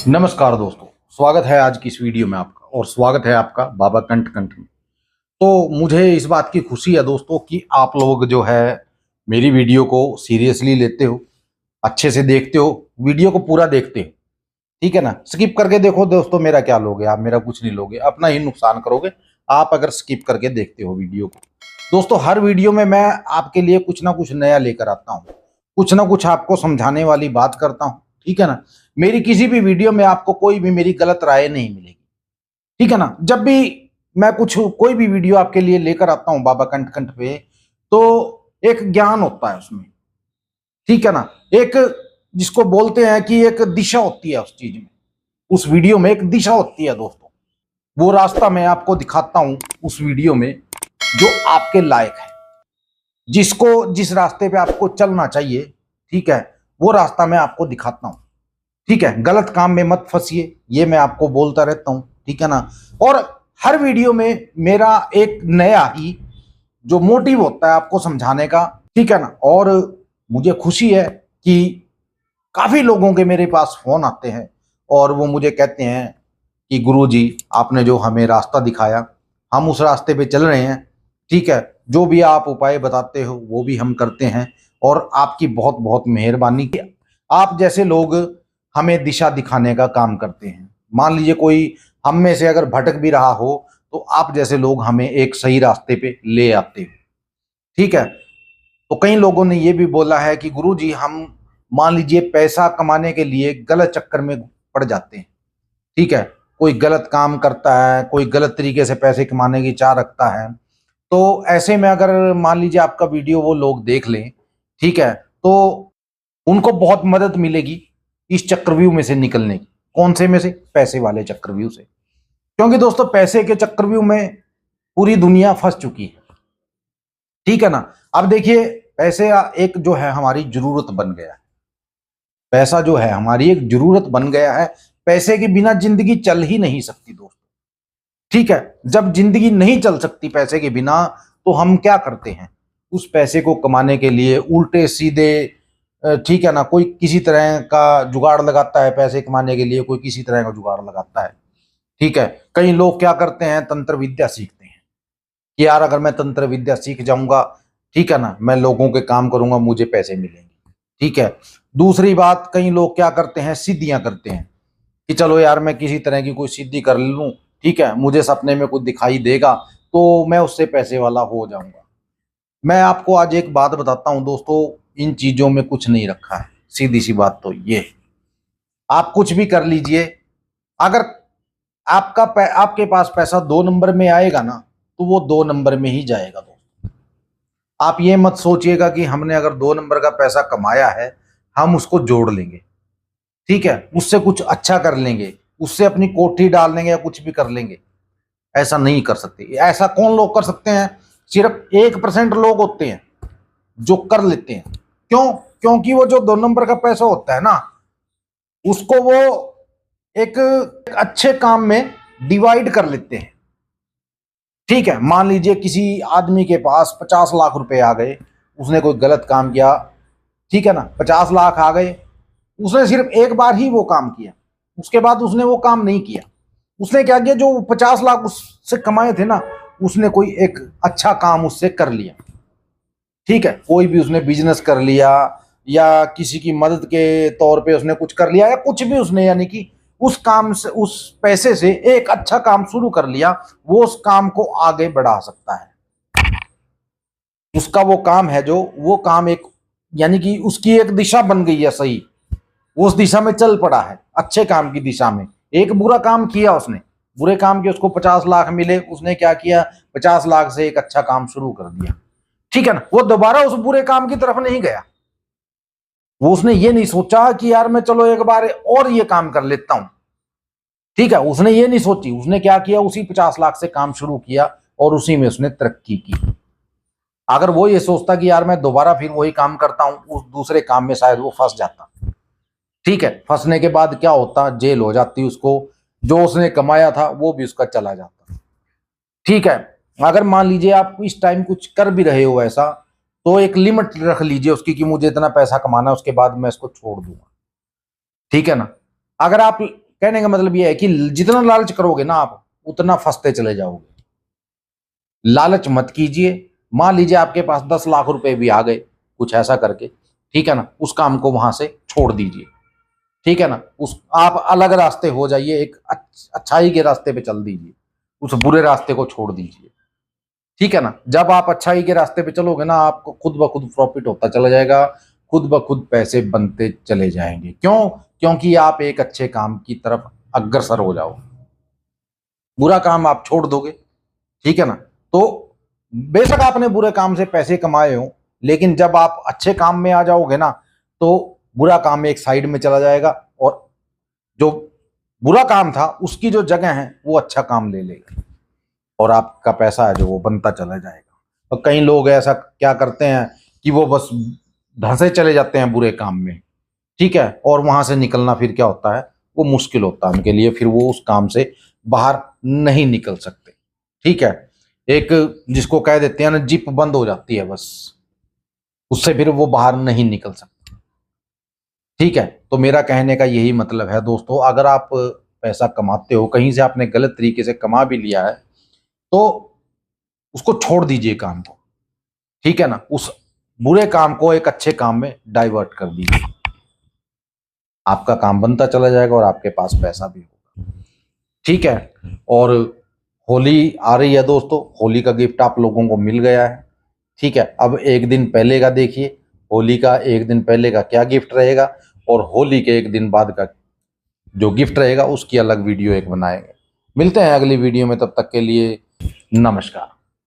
नमस्कार दोस्तों, स्वागत है आज की इस वीडियो में आपका और स्वागत है आपका बाबा कंठ में। तो मुझे इस बात की खुशी है दोस्तों कि आप लोग जो है मेरी वीडियो को सीरियसली लेते हो, अच्छे से देखते हो, वीडियो को पूरा देखते हो। ठीक है ना। स्किप करके देखो दोस्तों, मेरा क्या लोगे आप? मेरा कुछ नहीं लोगे, अपना ही नुकसान करोगे आप अगर स्किप करके देखते हो वीडियो को। दोस्तों, हर वीडियो में मैं आपके लिए कुछ ना कुछ नया लेकर आता हूँ, कुछ ना कुछ आपको समझाने वाली बात करता हूँ। ठीक है ना। मेरी किसी भी वीडियो में आपको कोई भी मेरी गलत राय नहीं मिलेगी। ठीक है ना। जब भी मैं कुछ कोई भी वीडियो आपके लिए लेकर आता हूँ बाबा कंठ कंठ पे, तो एक ज्ञान होता है उसमें। ठीक है ना। एक जिसको बोलते हैं कि एक दिशा होती है उस चीज में, उस वीडियो में एक दिशा होती है दोस्तों। वो रास्ता मैं आपको दिखाता हूं उस वीडियो में जो आपके लायक है, जिसको जिस रास्ते पे आपको चलना चाहिए। ठीक है। वो रास्ता मैं आपको दिखाता हूं। ठीक है। गलत काम में मत फंसिए, ये मैं आपको बोलता रहता हूं। ठीक है ना। और हर वीडियो में मेरा एक नया ही जो मोटिव होता है आपको समझाने का। ठीक है ना। और मुझे खुशी है कि काफी लोगों के मेरे पास फोन आते हैं और वो मुझे कहते हैं कि गुरुजी, आपने जो हमें रास्ता दिखाया, हम उस रास्ते पे चल रहे हैं। ठीक है। जो भी आप उपाय बताते हो वो भी हम करते हैं और आपकी बहुत बहुत मेहरबानी कि आप जैसे लोग हमें दिशा दिखाने का काम करते हैं। मान लीजिए कोई हम में से अगर भटक भी रहा हो तो आप जैसे लोग हमें एक सही रास्ते पे ले आते हो। ठीक है। तो कई लोगों ने ये भी बोला है कि गुरुजी, हम मान लीजिए पैसा कमाने के लिए गलत चक्कर में पड़ जाते हैं। ठीक है। कोई गलत काम करता है, कोई गलत तरीके से पैसे कमाने की चाह रखता है, तो ऐसे में अगर मान लीजिए आपका वीडियो वो लोग देख लें, ठीक है, तो उनको बहुत मदद मिलेगी इस चक्रव्यूह में से निकलने की। कौन से में से? पैसे वाले चक्रव्यूह से। क्योंकि दोस्तों, पैसे के चक्रव्यूह में पूरी दुनिया फंस चुकी है। ठीक है ना। अब देखिए, पैसे एक जो है हमारी जरूरत बन गया है। पैसा जो है हमारी एक जरूरत बन गया है। पैसे के बिना जिंदगी चल ही नहीं सकती दोस्तों। ठीक है। जब जिंदगी नहीं चल सकती पैसे के बिना, तो हम क्या करते हैं? उस पैसे को कमाने के लिए उल्टे सीधे, ठीक है ना, कोई किसी तरह का जुगाड़ लगाता है पैसे कमाने के लिए, कोई किसी तरह का जुगाड़ लगाता है। ठीक है। कई लोग क्या करते हैं? तंत्र विद्या सीखते हैं कि यार अगर मैं तंत्र विद्या सीख जाऊंगा, ठीक है ना, मैं लोगों के काम करूंगा, मुझे पैसे मिलेंगे। ठीक है। दूसरी बात, कई लोग क्या करते हैं? सिद्धियां करते हैं कि चलो यार मैं किसी तरह की कोई सिद्धि कर लूं, ठीक है, मुझे सपने में कुछ दिखाई देगा तो मैं उससे पैसे वाला हो जाऊंगा। मैं आपको आज एक बात बताता हूं दोस्तों, इन चीजों में कुछ नहीं रखा है। सीधी सी बात तो ये है, आप कुछ भी कर लीजिए, अगर आपके पास पैसा 2 नंबर में आएगा ना, तो वो 2 नंबर में ही जाएगा दोस्तों। आप ये मत सोचिएगा कि हमने अगर 2 नंबर का पैसा कमाया है, हम उसको जोड़ लेंगे, ठीक है, उससे कुछ अच्छा कर लेंगे, उससे अपनी कोठी डाल लेंगे या कुछ भी कर लेंगे। ऐसा नहीं कर सकते। ऐसा कौन लोग कर सकते हैं? सिर्फ 1% लोग होते हैं जो कर लेते हैं। क्यों? क्योंकि वो जो 2 नंबर का पैसा होता है ना, उसको वो एक अच्छे काम में डिवाइड कर लेते हैं। ठीक है। मान लीजिए किसी आदमी के पास 50 लाख रुपए आ गए, उसने कोई गलत काम किया, ठीक है ना, 50 लाख आ गए, उसने सिर्फ एक बार ही वो काम किया, उसके बाद उसने वो काम नहीं किया। उसने क्या किया? जो 50 लाख उससे कमाए थे ना, उसने कोई एक अच्छा काम उससे कर लिया। ठीक है। कोई भी उसने बिजनेस कर लिया या किसी की मदद के तौर पे उसने कुछ कर लिया या कुछ भी उसने, यानी कि उस काम से, उस पैसे से एक अच्छा काम शुरू कर लिया, वो उस काम को आगे बढ़ा सकता है। उसका वो काम है जो वो काम एक, यानी कि उसकी एक दिशा बन गई है सही, वो उस दिशा में चल पड़ा है, अच्छे काम की दिशा में। एक बुरा काम किया उसने, बुरे काम के उसको 50 लाख मिले, उसने क्या किया? 50 लाख से एक अच्छा काम शुरू कर दिया। ठीक है ना। वो दोबारा उस बुरे काम की तरफ नहीं गया। वो उसने ये नहीं सोचा कि यार मैं चलो एक बार और ये काम कर लेता हूं। ठीक है। उसने ये नहीं सोची। उसने क्या किया? उसी 50 लाख से काम शुरू किया और उसी में उसने तरक्की की। अगर वो ये सोचता कि यार मैं दोबारा फिर वही काम करता हूं, उस दूसरे काम में शायद वो फंस जाता। ठीक है। फंसने के बाद क्या होता? जेल हो जाती उसको, जो उसने कमाया था वो भी उसका चला जाता। ठीक है। अगर मान लीजिए आप इस टाइम कुछ कर भी रहे हो ऐसा, तो एक लिमिट रख लीजिए उसकी कि मुझे इतना पैसा कमाना है, उसके बाद मैं इसको छोड़ दूंगा। ठीक है ना। अगर आप कहने का मतलब ये है कि जितना लालच करोगे ना आप उतना फंसते चले जाओगे। लालच मत कीजिए। मान लीजिए आपके पास 10 लाख रुपए भी आ गए कुछ ऐसा करके, ठीक है ना, उस काम को वहां से छोड़ दीजिए, ठीक है ना। उस आप अलग रास्ते हो जाइए, एक अच्छाई के रास्ते पे चल दीजिए, उस बुरे रास्ते को छोड़ दीजिए, ठीक है ना। जब आप अच्छाई के रास्ते पे चलोगे ना, आपको खुद ब खुद प्रॉफिट होता चला जाएगा, खुद ब खुद पैसे बनते चले जाएंगे। क्यों? क्योंकि आप एक अच्छे काम की तरफ अग्रसर हो जाओ। बुरा काम आप छोड़ दोगे, ठीक है ना। तो बेशक आपने बुरे काम से पैसे कमाए हो, लेकिन जब आप अच्छे काम में आ जाओगे ना, तो बुरा काम एक साइड में चला जाएगा और जो बुरा काम था उसकी जो जगह है वो अच्छा काम ले लेगा और आपका पैसा है जो वो बनता चला जाएगा। और कई लोग ऐसा क्या करते हैं कि वो बस धंसे चले जाते हैं बुरे काम में, ठीक है, और वहां से निकलना फिर क्या होता है, वो मुश्किल होता है उनके लिए, फिर वो उस काम से बाहर नहीं निकल सकते, ठीक है। एक जिसको कह देते हैं ना, जिप बंद हो जाती है बस, उससे फिर वो बाहर नहीं निकल सकते, ठीक है। तो मेरा कहने का यही मतलब है दोस्तों, अगर आप पैसा कमाते हो, कहीं से आपने गलत तरीके से कमा भी लिया है, तो उसको छोड़ दीजिए काम को, ठीक है ना। उस बुरे काम को एक अच्छे काम में डाइवर्ट कर दीजिए, आपका काम बनता चला जाएगा और आपके पास पैसा भी होगा, ठीक है। और होली आ रही है दोस्तों, होली का गिफ्ट आप लोगों को मिल गया है, ठीक है। अब एक दिन पहले का देखिए, होली का एक दिन पहले का क्या गिफ्ट रहेगा और होली के एक दिन बाद का जो गिफ्ट रहेगा उसकी अलग वीडियो एक बनाएंगे। मिलते हैं अगली वीडियो में, तब तक के लिए नमस्कार।